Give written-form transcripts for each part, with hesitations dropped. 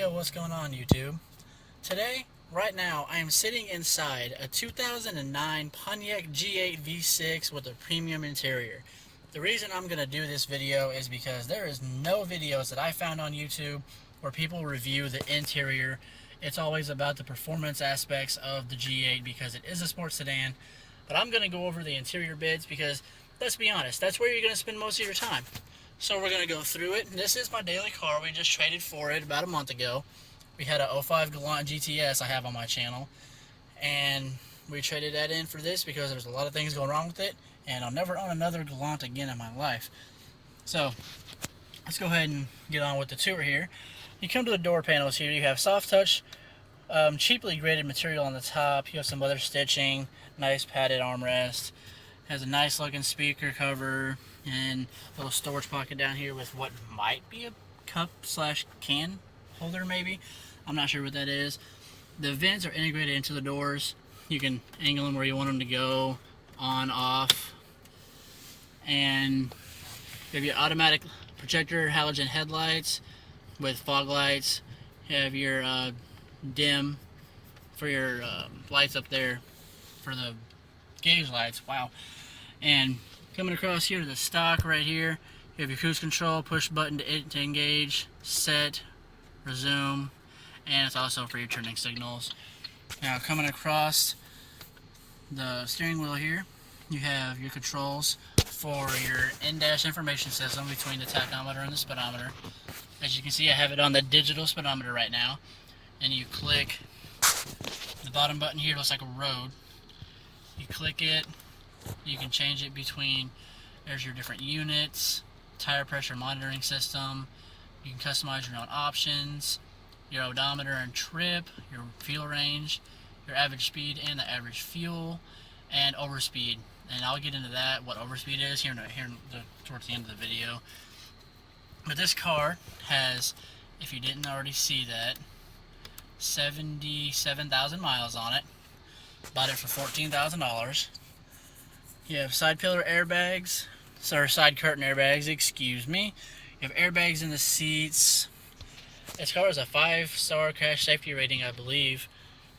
Yo, what's going on, YouTube? Today, right now, I am sitting inside a 2009 Pontiac G8 V6 with a premium interior. The reason I'm going to do this video is because there is no videos that I found on YouTube where people review the interior. It's always about the performance aspects of the G8 because it is a sports sedan. But I'm going to go over the interior bits because, let's be honest, that's where you're going to spend most of your time. So we're going to go through it. This is my daily car. We just traded for it about a month ago. We had a 05 Galant GTS I have on my channel. And we traded that in for this because there's a lot of things going wrong with it. And I'll never own another Galant again in my life. So let's go ahead and get on with the tour here. You come to the door panels here. You have soft touch, cheaply graded material on the top. You have some other stitching, nice padded armrest. Has a nice looking speaker cover and a little storage pocket down here with what might be a cup slash can holder maybe. I'm not sure what that is. The vents are integrated into the doors. You can angle them where you want them to go, on, off. And you have your automatic projector halogen headlights with fog lights. You have your dim for your lights up there for the gauge lights. Wow. And coming across here to the stock right here, you have your cruise control, push button to engage, set, resume, and it's also for your turning signals. Now coming across the steering wheel here, you have your controls for your in-dash information system between the tachometer and the speedometer. As you can see, I have it on the digital speedometer right now. And you click the bottom button here, looks like a road. You click it, you can change it between, there's your different units, tire pressure monitoring system. You can customize your own options, your odometer and trip, your fuel range, your average speed and the average fuel, and overspeed. And I'll get into that, what overspeed is, towards the end of the video. But this car has, if you didn't already see that, 77,000 miles on it. Bought it for $14,000. You have side pillar airbags, or side curtain airbags, excuse me. You have airbags in the seats. This car has a 5-star crash safety rating, I believe.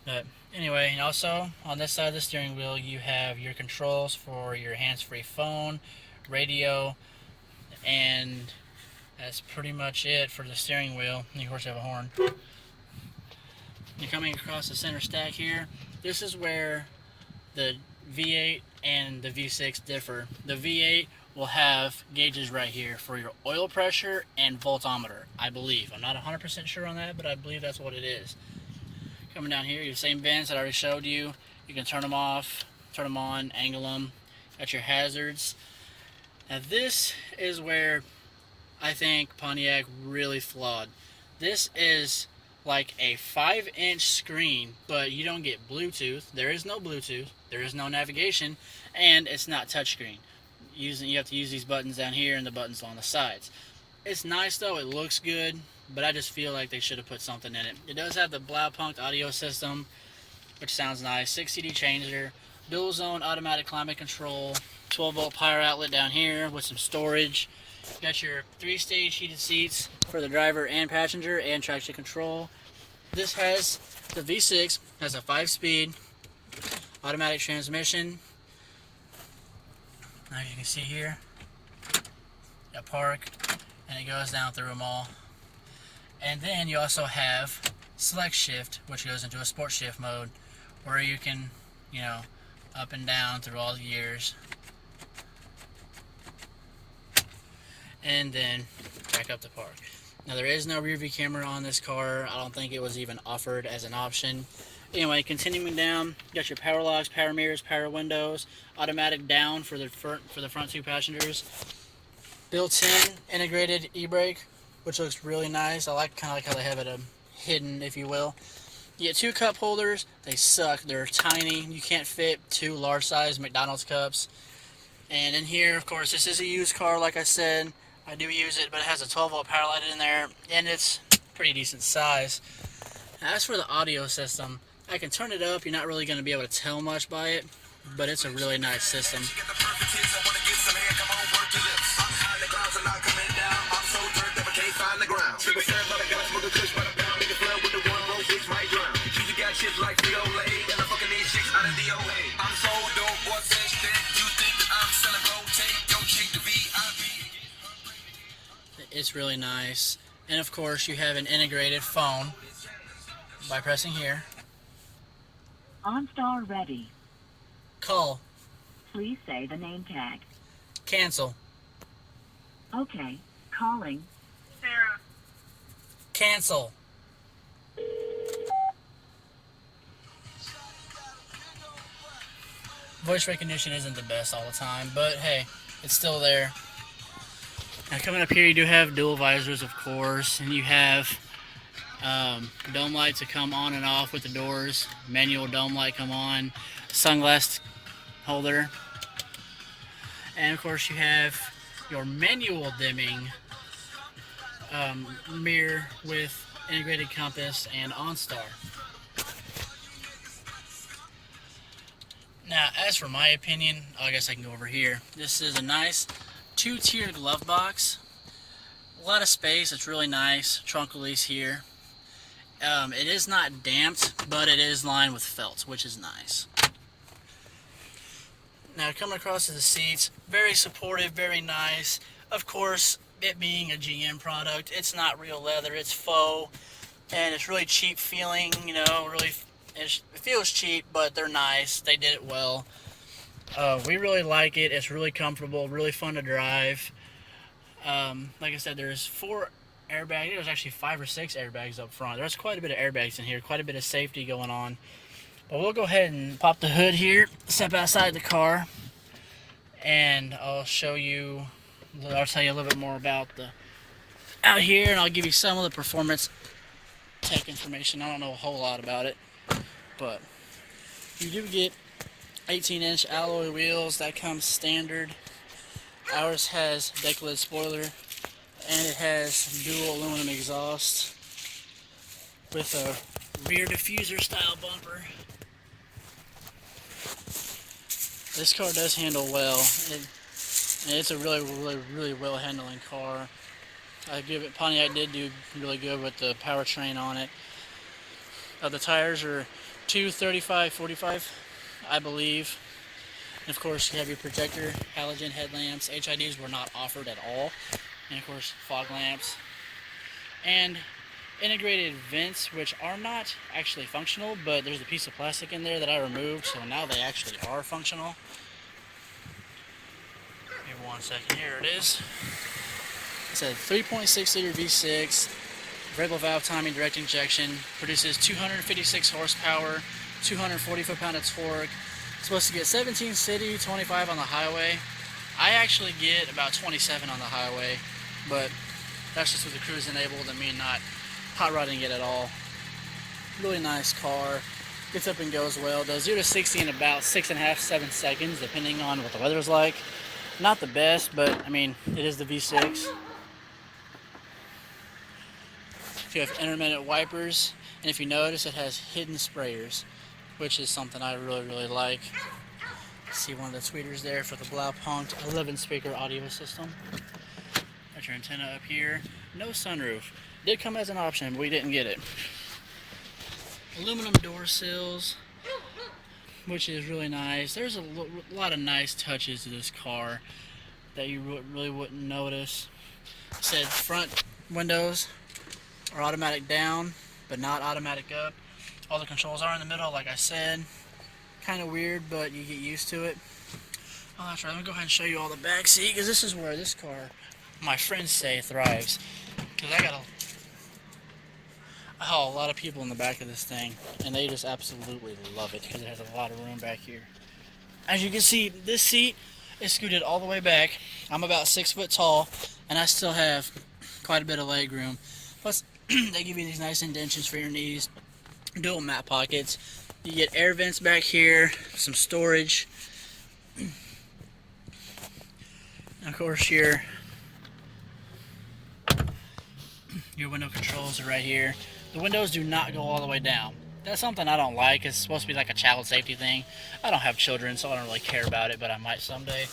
But anyway, and also on this side of the steering wheel, you have your controls for your hands-free phone, radio, and that's pretty much it for the steering wheel. And of course, you have a horn. You're coming across the center stack here. This is where the V8 and the V6 differ. The V8 will have gauges right here for your oil pressure and voltometer, I believe. I'm not 100% sure on that, but I believe that's what it is. Coming down here, your same vents that I already showed you. You can turn them off, turn them on, angle them. Got your hazards. Now this is where I think Pontiac really flawed. This is like a 5-inch screen, but you don't get Bluetooth. There is no Bluetooth. There is no navigation, and it's not touchscreen. You have to use these buttons down here and the buttons on the sides. It's nice though. It looks good, but I just feel like they should have put something in it. It does have the Blaupunkt audio system, which sounds nice. 6 CD changer, dual zone automatic climate control, 12-volt power outlet down here with some storage. Got your 3-stage heated seats for the driver and passenger and traction control. This has, the V6 has a 5-speed automatic transmission. Now you can see here, got park, and it goes down through them all. And then you also have select shift, which goes into a sport shift mode, where you can, up and down through all the gears. And then back up to park. Now there is no rear view camera on this car. I don't think it was even offered as an option. Anyway, continuing down, you got your power locks, power mirrors, power windows, automatic down for the front 2 passengers. Built-in integrated e-brake, which looks really nice. I kind of like how they have it hidden, if you will. You get 2 cup holders. They suck. They're tiny. You can't fit 2 large size McDonald's cups. And in here, of course, this is a used car, like I said. I do use it, but it has a 12-volt power light in there, and it's pretty decent size. As for the audio system, I can turn it up. You're not really going to be able to tell much by it, but it's a really nice system. It's really nice. And of course you have an integrated phone by pressing here. OnStar ready. Call. Please say the name tag. Cancel. Okay, calling. Sarah. Cancel. Voice recognition isn't the best all the time, but hey, it's still there. Now coming up here, you do have dual visors, of course, and you have dome lights that come on and off with the doors. Manual dome light come on, sunglass holder, and of course you have your manual dimming mirror with integrated compass and OnStar. Now, as for my opinion, I guess I can go over here. This is a nice two-tier glove box. A lot of space. It's really nice. Trunk release here. It is not damped, but it is lined with felt, which is nice. Now, coming across to the seats, very supportive, very nice. Of course, it being a GM product, it's not real leather, it's faux, and it's really cheap feeling, you know, really, it feels cheap, but they're nice, they did it well. We really like it, it's really comfortable, really fun to drive. Like I said, there's 4 airbags. I think there's actually 5 or 6 airbags up front. There's quite a bit of airbags in here, quite a bit of safety going on. But we'll go ahead and pop the hood here, step outside the car, and I'll show you, I'll tell you a little bit more about the out here, and I'll give you some of the performance tech information. I don't know a whole lot about it, but you do get 18-inch alloy wheels. That comes standard. Ours has deck lid spoiler, and it has dual aluminum exhaust with a rear diffuser style bumper. This car does handle well, and it's a really well handling car. I give it, Pontiac did do really good with the powertrain on it. The tires are 235/45, I believe. And of course, you have your projector, halogen headlamps. HIDs were not offered at all. And of course, fog lamps. And integrated vents, which are not actually functional, but there's a piece of plastic in there that I removed, so now they actually are functional. Give me 1 second. Here it is. It's a 3.6 liter V6, variable valve timing, direct injection, produces 256 horsepower, 240 foot-pound of torque. It's supposed to get 17 city, 25 on the highway. I actually get about 27 on the highway, but that's just with the cruise enabled and me not hot rodding it at all. Really nice car. Gets up and goes well. Does 0 to 60 in about 6.5, 7 seconds, depending on what the weather's like. Not the best, but I mean, it is the V6. You have intermittent wipers, and if you notice, it has hidden sprayers, which is something I really like. See one of the tweeters there for the Blaupunkt 11-speaker audio system. Got your antenna up here. No sunroof. Did come as an option, but we didn't get it. Aluminum door sills, which is really nice. There's a lot of nice touches to this car that you really wouldn't notice. It said front windows are automatic down, but not automatic up. All the controls are in the middle, like I said. Kind of weird, but you get used to it. Oh, that's right. Let me go ahead and show you all the back seat, because this is where this car, my friends say, thrives. Because I haul a lot of people in the back of this thing, and they just absolutely love it because it has a lot of room back here. As you can see, this seat is scooted all the way back. I'm about 6 foot tall, and I still have quite a bit of leg room. Plus, they give you these nice indentions for your knees, dual mat pockets. You get air vents back here, some storage. And of course, your window controls are right here. The windows do not go all the way down. That's something I don't like. It's supposed to be like a child safety thing. I don't have children, so I don't really care about it, but I might someday.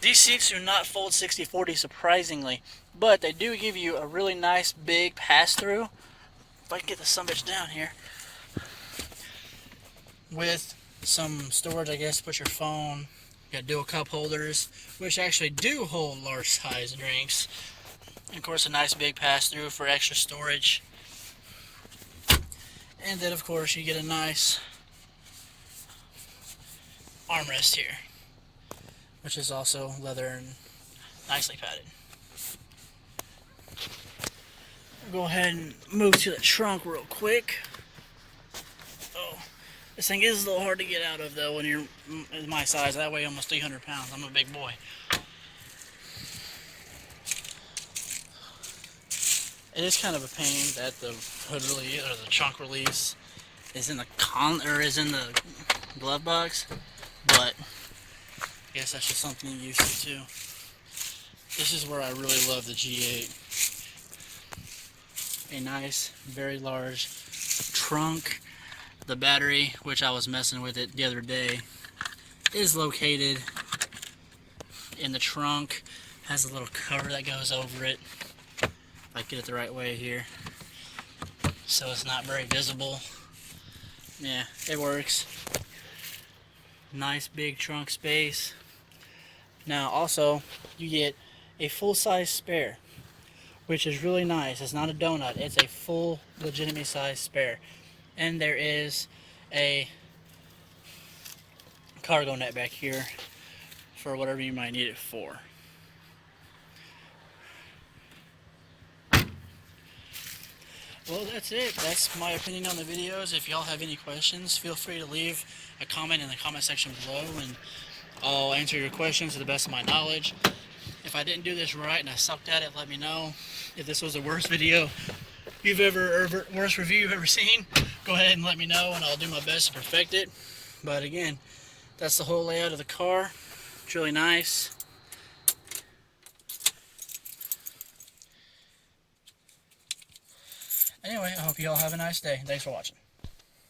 These seats do not fold 60/40, surprisingly, but they do give you a really nice big pass-through. If I can get the sumbitch down here, with some storage, I guess, to put your phone, Got dual cup holders, which actually do hold large size drinks. And of course, a nice big pass-through for extra storage. And then, of course, you get a nice armrest here, which is also leather and nicely padded. Go ahead and move to the trunk real quick. Oh, this thing is a little hard to get out of though when you're my size. That way, almost 300 pounds. I'm a big boy. It is kind of a pain that the hood release or the trunk release is in the glove box, but I guess that's just something you're used to too. This is where I really love the G8. A nice, very large trunk. The battery, which I was messing with it the other day, is located in the trunk. Has a little cover that goes over it. If I get it the right way here, so it's not very visible. Yeah, it works. Nice big trunk space. Now also, you get a full-size spare, which is really nice. It's not a donut, it's a full, legitimate size spare. And there is a cargo net back here for whatever you might need it for. Well, that's it. That's my opinion on the videos. If y'all have any questions, feel free to leave a comment in the comment section below, and I'll answer your questions to the best of my knowledge. If I didn't do this right and I sucked at it, let me know. If this was the worst video or worst review you've ever seen, go ahead and let me know, and I'll do my best to perfect it. But again, that's the whole layout of the car. It's really nice. Anyway, I hope you all have a nice day. Thanks for watching.